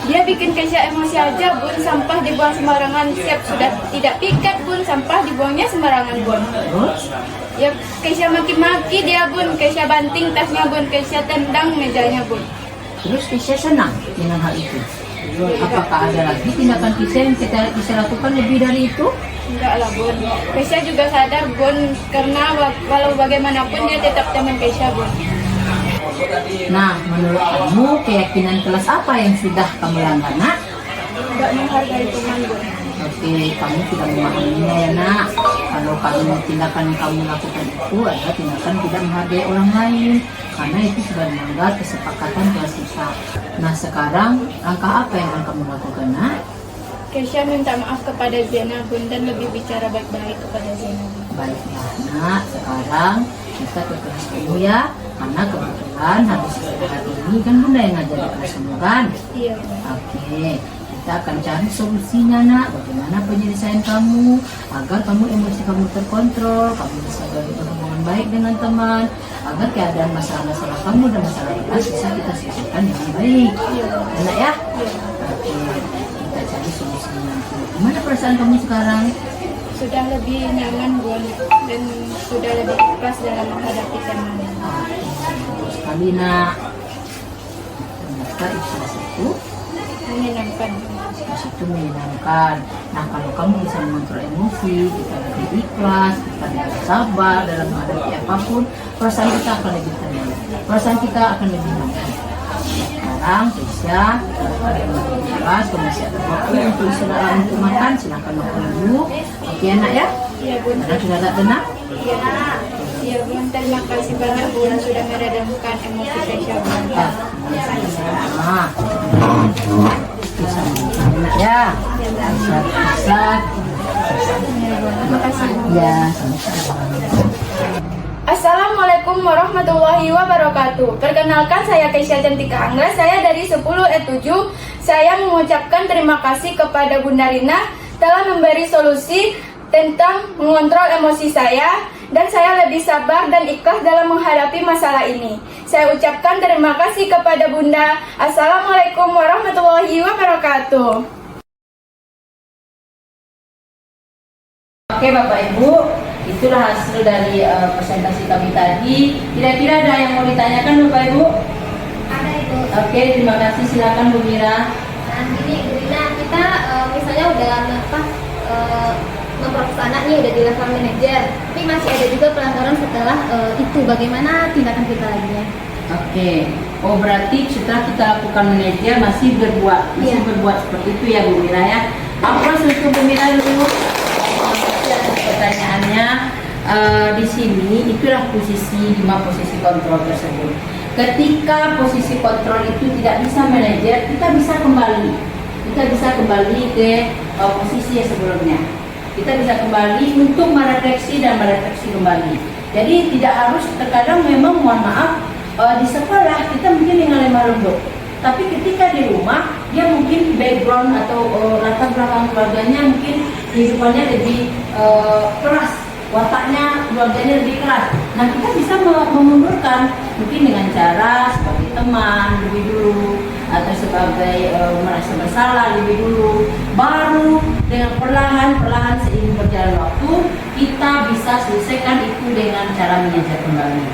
Dia bikin Keisha emosi aja, Bun. Sampah dibuang sembarangan. Siap sudah tidak piket, Bun. Sampah dibuangnya sembarangan, Bun. Terus? Ya, Keisha maki-maki dia, Bun. Keisha banting tasnya, Bun. Keisha tendang mejanya, Bun. Terus Keisha senang dengan hal itu? Apakah ada lagi tindakan Keisha yang kita lakukan lebih dari itu? Enggak lah, Bun. Keisha juga sadar, Bun. Karena walau bagaimanapun dia tetap teman Keisha, Bun. Nah, menurut kamu keyakinan kelas apa yang sudah kamu langgar, Nak? Enggak menghargai teman, Bun. Oke, kamu tidak memahaminya ya, Nak. Kalau kamu tindakan yang kamu lakukan itu adalah tindakan tidak menghargai orang lain, karena itu sudah melanggar kesepakatan kelas kita. Nah, sekarang langkah apa yang akan kamu lakukan, Nak? Keisha minta maaf kepada Zena, Bun, dan lebih bicara baik-baik kepada Zena, Bun. Baiklah, Nak. Sekarang kita ke kelas dulu ya, karena kebetulan habis istirahat ini kan Bunda yang ngajar di kelas kamu kan? Iya, Bun. Oke, kita akan cari solusinya, Nak. Bagaimana penyelesaian kamu agar kamu emosi kamu terkontrol, kamu bisa berhubungan baik dengan teman, agar keadaan masalah-masalah kamu dan masalah kelas bisa kita selesaikan dengan baik. Enak ya? Oke, kita cari solusinya nanti. Gimana perasaan kamu sekarang? Sudah lebih nyaman, Bun, dan sudah lebih ikhlas dalam menghadapi teman. Terus sekali, Nak. Ternyata ikhlas itu Menyenangkan. ikhlas itu menyenangkan. Nah, kalau kamu bisa mengontrol emosi, kita lebih ikhlas, kita lebih sabar dalam menghadapi apapun, perasaan kita akan lebih tenang, perasaan kita akan lebih nyaman. Sekarang Keisha, kalau kalian lebih ikhlas, kalau masih ada waktu untuk istirahat untuk makan, silahkan makan dulu. Oke, Nak ya? Iya, Bun. Karena sudah tak tenang. Iya, iya, Bun. Terima kasih banyak, Bun, sudah meredamkan emosi Keisha, Bun. Sama-sama. Bisa enak ya. Bisa. Terima kasih, Bun. Ya, sama-sama. Assalamualaikum warahmatullahi wabarakatuh. Perkenalkan, saya Keisha Cantika Angga. Saya dari 10E7. Saya mengucapkan terima kasih kepada Bunda Rina telah memberi solusi tentang mengontrol emosi saya, dan saya lebih sabar dan ikhlas dalam menghadapi masalah ini. Saya ucapkan terima kasih kepada Bunda. Assalamualaikum warahmatullahi wabarakatuh. Oke, Bapak Ibu, itulah hasil dari presentasi kami tadi. Kira-kira ada yang mau ditanyakan, Bapak Ibu? Ada, Ibu. Oke, terima kasih. Silakan Bu Mira. Nah, gini Bu Rina, kita misalnya udah memproses anak nih, udah di level manajer, tapi masih ada juga pelanggaran setelah itu. Bagaimana tindakan kita lagi ya? Oke. Oh, berarti setelah kita lakukan manajer masih berbuat seperti itu ya Bu Mira ya. Apa untuk Bu Mira dulu? Pertanyaannya di sini itulah posisi 5 posisi kontrol tersebut. Ketika posisi kontrol itu tidak bisa manajer, kita bisa kembali ke posisi yang sebelumnya. Kita bisa kembali untuk merefleksi dan merefleksi kembali. Jadi tidak harus, terkadang memang mohon maaf di sekolah kita mungkin dengan lemah lembut, tapi ketika di rumah dia mungkin background atau latar belakang keluarganya mungkin kehidupannya lebih keras, wataknya keluarganya lebih keras. Nah, kita bisa memundurkan mungkin dengan cara sebagai teman lebih dulu, atau sebagai merasa bersalah lebih dulu, baru dengan perlahan seiring berjalan waktu kita bisa selesaikan itu dengan cara mengajar kembali.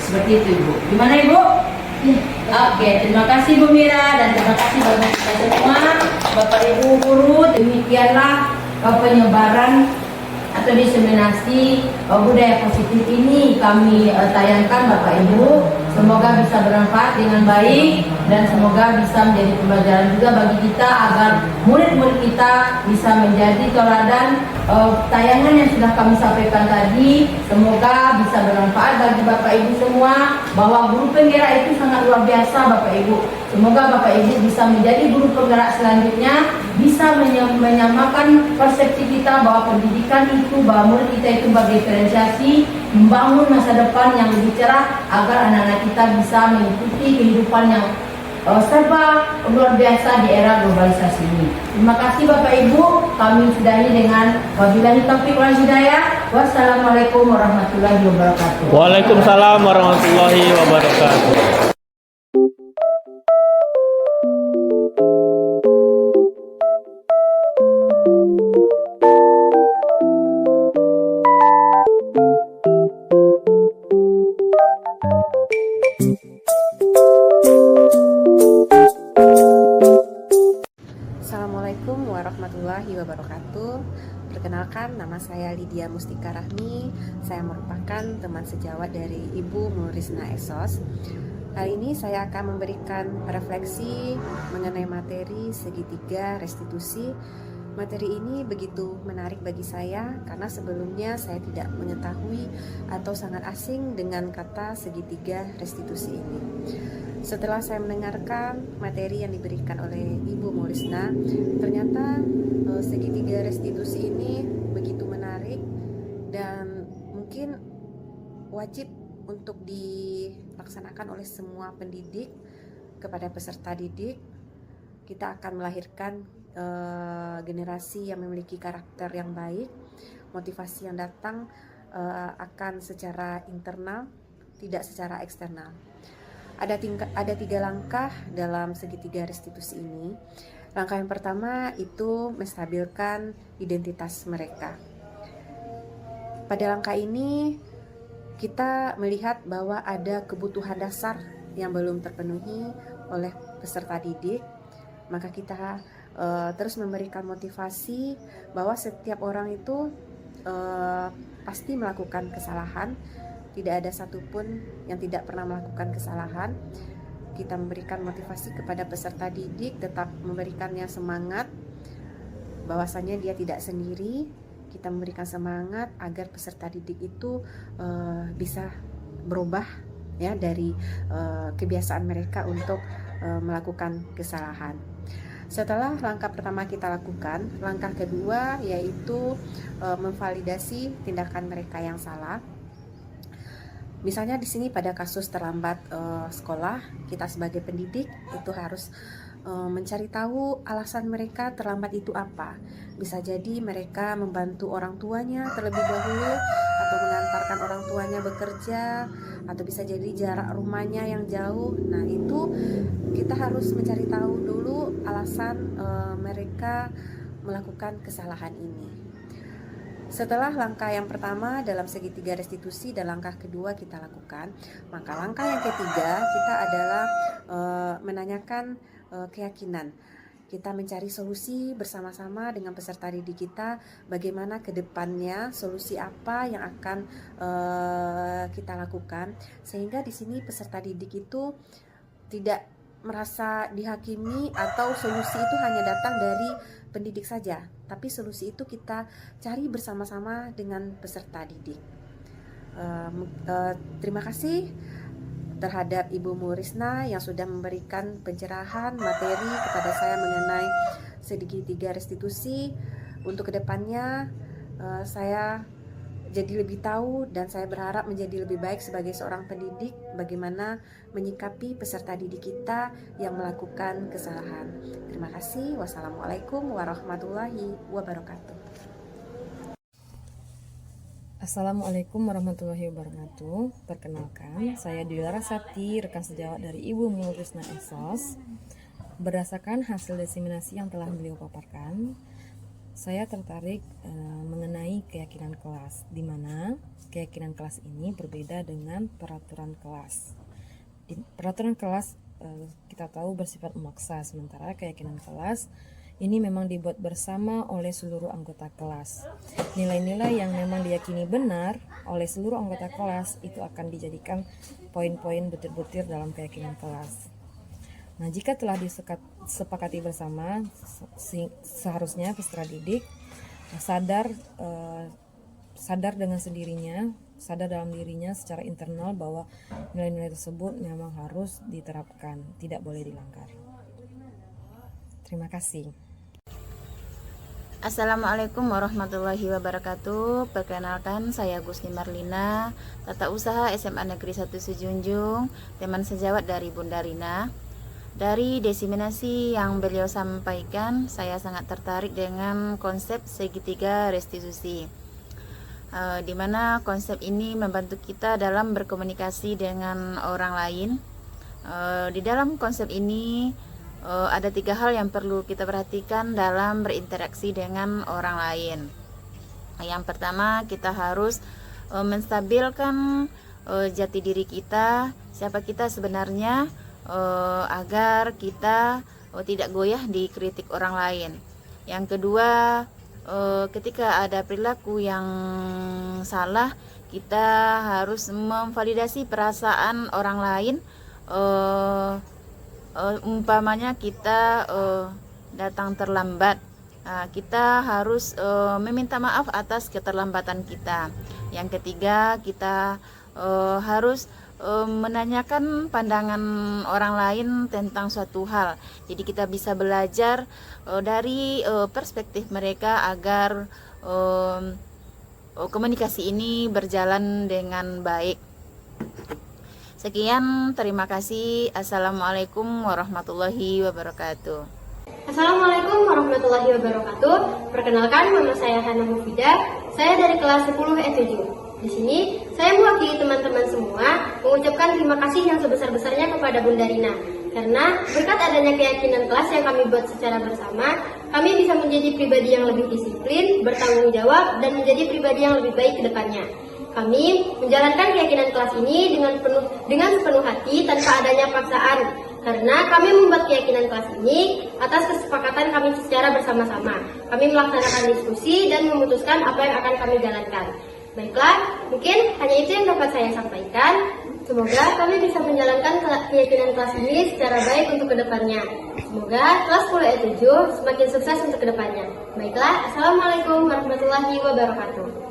Seperti itu, Ibu. Gimana, Ibu? Oke, terima kasih Bu Mira dan terima kasih bagi kita semua, Bapak Ibu guru. Demikianlah penyebaran atau diseminasi budaya positif ini kami tayangkan Bapak Ibu. Semoga bisa bermanfaat dengan baik dan semoga bisa menjadi pembelajaran juga bagi kita agar murid-murid kita bisa menjadi teladan. Tayangan yang sudah kami sampaikan tadi semoga bisa bermanfaat bagi Bapak Ibu semua, bahwa guru penggerak itu sangat luar biasa Bapak Ibu. Semoga Bapak Ibu bisa menjadi guru penggerak selanjutnya, bisa menyamakan persepsi kita bahwa pendidikan itu, bahwa murid kita itu berdiferensiasi, membangun masa depan yang lebih cerah agar anak-anak kita bisa mengikuti kehidupan yang serba luar biasa di era globalisasi ini. Terima kasih Bapak Ibu, kami sudahi dengan wabillahi taufiq wal hidayah. Wassalamualaikum warahmatullahi wabarakatuh. Waalaikumsalam warahmatullahi wabarakatuh. Assalamualaikum warahmatullahi wabarakatuh. Perkenalkan, nama saya Lydia Mustika Rahmi. Saya merupakan teman sejawat dari Ibu Murisna Esos. Kali ini saya akan memberikan refleksi mengenai materi segitiga restitusi. Materi ini begitu menarik bagi saya karena sebelumnya saya tidak mengetahui atau sangat asing dengan kata segitiga restitusi ini. Setelah saya mendengarkan materi yang diberikan oleh Ibu Murisna, ternyata segitiga restitusi ini begitu menarik dan mungkin wajib untuk dilaksanakan oleh semua pendidik kepada peserta didik. Kita akan melahirkan generasi yang memiliki karakter yang baik, motivasi yang datang akan secara internal, tidak secara eksternal. Ada 3 langkah dalam segitiga restitusi ini. Langkah yang pertama itu menstabilkan identitas mereka. Pada langkah ini kita melihat bahwa ada kebutuhan dasar yang belum terpenuhi oleh peserta didik. Maka kita terus memberikan motivasi bahwa setiap orang itu pasti melakukan kesalahan. Tidak ada satupun yang tidak pernah melakukan kesalahan. Kita memberikan motivasi kepada peserta didik, tetap memberikannya semangat bahwasanya dia tidak sendiri. Kita memberikan semangat agar peserta didik itu bisa berubah ya dari kebiasaan mereka untuk melakukan kesalahan. Setelah langkah pertama kita lakukan, langkah kedua yaitu memvalidasi tindakan mereka yang salah. Misalnya di sini pada kasus terlambat sekolah, kita sebagai pendidik itu harus mencari tahu alasan mereka terlambat itu apa. Bisa jadi mereka membantu orang tuanya terlebih dahulu, atau mengantarkan orang tuanya bekerja, atau bisa jadi jarak rumahnya yang jauh. Nah itu kita harus mencari tahu dulu alasan mereka melakukan kesalahan ini. Setelah langkah yang pertama dalam segitiga restitusi dan langkah kedua kita lakukan, maka langkah yang ketiga kita adalah menanyakan keyakinan. Kita mencari solusi bersama-sama dengan peserta didik kita, bagaimana ke depannya, solusi apa yang akan kita lakukan, sehingga di sini peserta didik itu tidak merasa dihakimi atau solusi itu hanya datang dari pendidik saja, tapi solusi itu kita cari bersama-sama dengan peserta didik. Terima kasih terhadap Ibu Murisna yang sudah memberikan pencerahan materi kepada saya mengenai segitiga restitusi. Untuk kedepannya saya jadi lebih tahu dan saya berharap menjadi lebih baik sebagai seorang pendidik bagaimana menyikapi peserta didik kita yang melakukan kesalahan. Terima kasih. Wassalamualaikum warahmatullahi wabarakatuh. Assalamualaikum warahmatullahi wabarakatuh. Perkenalkan, saya Dwi Larasati, rekan sejawat dari Ibu Mulrisna Esos. Berdasarkan hasil diseminasi yang telah beliau paparkan, saya tertarik mengenai keyakinan kelas, di mana keyakinan kelas ini berbeda dengan peraturan kelas. Di peraturan kelas kita tahu bersifat memaksa, sementara keyakinan kelas ini memang dibuat bersama oleh seluruh anggota kelas. Nilai-nilai yang memang diyakini benar oleh seluruh anggota kelas itu akan dijadikan poin-poin butir-butir dalam keyakinan kelas. Nah, jika telah disepakati bersama, seharusnya peserta didik sadar dengan sendirinya, sadar dalam dirinya secara internal bahwa nilai-nilai tersebut memang harus diterapkan, tidak boleh dilanggar. Terima kasih. Assalamualaikum warahmatullahi wabarakatuh. Perkenalkan, saya Gusti Marlina, Tata Usaha SMA Negeri 1 Sijunjung, teman sejawat dari Bunda Rina. Dari diseminasi yang beliau sampaikan, saya sangat tertarik dengan konsep segitiga restitusi, di mana konsep ini membantu kita dalam berkomunikasi dengan orang lain. Di dalam konsep ini ada 3 hal yang perlu kita perhatikan dalam berinteraksi dengan orang lain. Yang pertama, kita harus menstabilkan jati diri kita, siapa kita sebenarnya, agar kita tidak goyah dikritik orang lain. Yang kedua, ketika ada perilaku yang salah, kita harus memvalidasi perasaan orang lain. Umpamanya kita datang terlambat, kita harus meminta maaf atas keterlambatan kita. Yang ketiga, kita harus menanyakan pandangan orang lain tentang suatu hal. Jadi kita bisa belajar dari perspektif mereka agar komunikasi ini berjalan dengan baik. Sekian, terima kasih. Assalamualaikum warahmatullahi wabarakatuh. Assalamualaikum warahmatullahi wabarakatuh. Perkenalkan, nama saya Hana Mufidah. Saya dari kelas 10 E7. Di sini, saya mewakili teman-teman semua mengucapkan terima kasih yang sebesar-besarnya kepada Bunda Rina. Karena berkat adanya keyakinan kelas yang kami buat secara bersama, kami bisa menjadi pribadi yang lebih disiplin, bertanggung jawab, dan menjadi pribadi yang lebih baik ke depannya. Kami menjalankan keyakinan kelas ini dengan sepenuh hati tanpa adanya paksaan, karena kami membuat keyakinan kelas ini atas kesepakatan kami secara bersama-sama. Kami melaksanakan diskusi dan memutuskan apa yang akan kami jalankan. Baiklah, mungkin hanya itu yang dapat saya sampaikan. Semoga kami bisa menjalankan keyakinan kelas ini secara baik untuk kedepannya. Semoga kelas 10 E7 semakin sukses untuk kedepannya. Baiklah, Assalamualaikum warahmatullahi wabarakatuh.